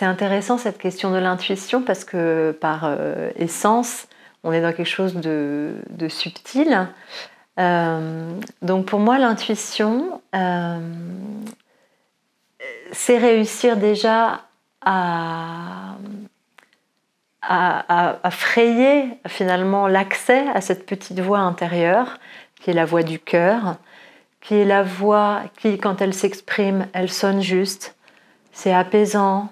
C'est intéressant cette question de l'intuition parce que par essence, on est dans quelque chose de subtil. Donc pour moi, l'intuition, c'est réussir déjà à frayer finalement l'accès à cette petite voix intérieure, qui est la voix du cœur, qui est la voix qui, quand elle s'exprime, elle sonne juste. C'est apaisant,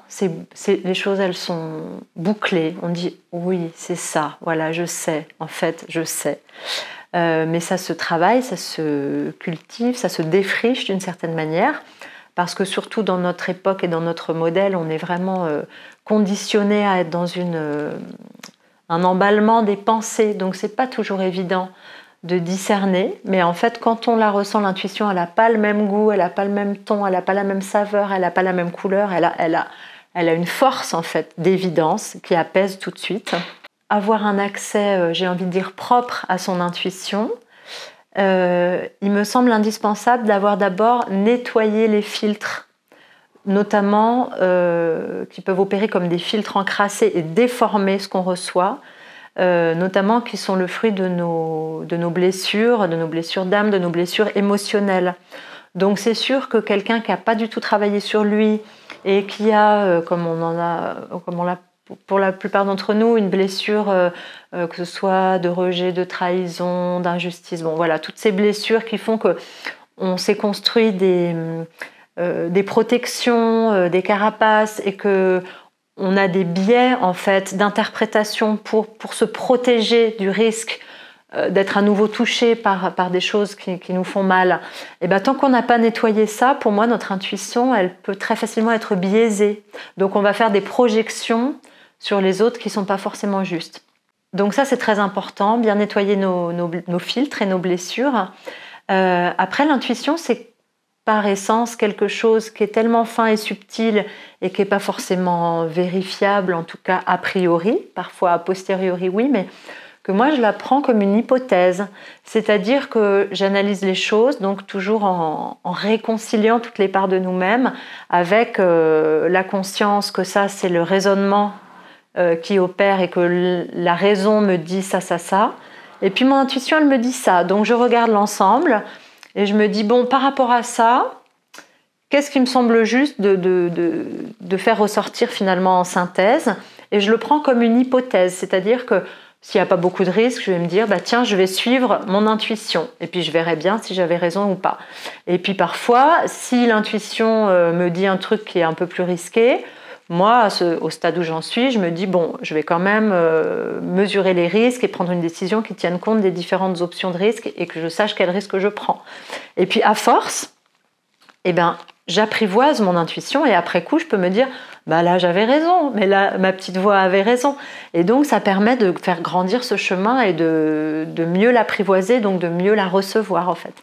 les choses elles sont bouclées, on dit oui c'est ça, voilà je sais, en fait je sais. Mais ça se travaille, ça se cultive, ça se défriche d'une certaine manière, parce que surtout dans notre époque et dans notre modèle, on est vraiment conditionné à être dans un emballement des pensées, donc c'est pas toujours évident de discerner, mais en fait quand on la ressent, l'intuition, elle n'a pas le même goût, elle n'a pas le même ton, elle n'a pas la même saveur, elle n'a pas la même couleur, elle a une force en fait d'évidence qui apaise tout de suite. Avoir un accès, j'ai envie de dire, propre à son intuition, il me semble indispensable d'avoir d'abord nettoyé les filtres, notamment qui peuvent opérer comme des filtres encrassés et déformer ce qu'on reçoit, notamment qui sont le fruit de nos blessures d'âme, de nos blessures émotionnelles. Donc c'est sûr que quelqu'un qui n'a pas du tout travaillé sur lui et qui a, comme on l'a pour la plupart d'entre nous, une blessure, que ce soit de rejet, de trahison, d'injustice, bon voilà, toutes ces blessures qui font qu'on s'est construit des protections, des carapaces et que on a des biais en fait d'interprétation pour se protéger du risque d'être à nouveau touché par des choses qui nous font mal. Et bien, tant qu'on n'a pas nettoyé ça, pour moi, notre intuition, elle peut très facilement être biaisée. Donc, on va faire des projections sur les autres qui ne sont pas forcément justes. Donc ça, c'est très important, bien nettoyer nos filtres et nos blessures. Après, l'intuition, c'est par essence quelque chose qui est tellement fin et subtil et qui n'est pas forcément vérifiable, en tout cas a priori, parfois a posteriori oui, mais que moi je la prends comme une hypothèse, c'est-à-dire que j'analyse les choses, donc toujours en réconciliant toutes les parts de nous-mêmes avec la conscience que ça c'est le raisonnement qui opère et que la raison me dit ça, et puis mon intuition elle me dit ça, donc je regarde l'ensemble. Et je me dis, bon, par rapport à ça, qu'est-ce qui me semble juste de faire ressortir finalement en synthèse? Et je le prends comme une hypothèse, c'est-à-dire que s'il n'y a pas beaucoup de risques, je vais me dire, bah, tiens, je vais suivre mon intuition. Et puis je verrai bien si j'avais raison ou pas. Et puis parfois, si l'intuition me dit un truc qui est un peu plus risqué, moi, au stade où j'en suis, je me dis, bon, je vais quand même mesurer les risques et prendre une décision qui tienne compte des différentes options de risque et que je sache quel risque je prends. Et puis, à force, eh ben, j'apprivoise mon intuition et après coup, je peux me dire, bah là, j'avais raison, mais là, ma petite voix avait raison. Et donc, ça permet de faire grandir ce chemin et de mieux l'apprivoiser, donc de mieux la recevoir, en fait.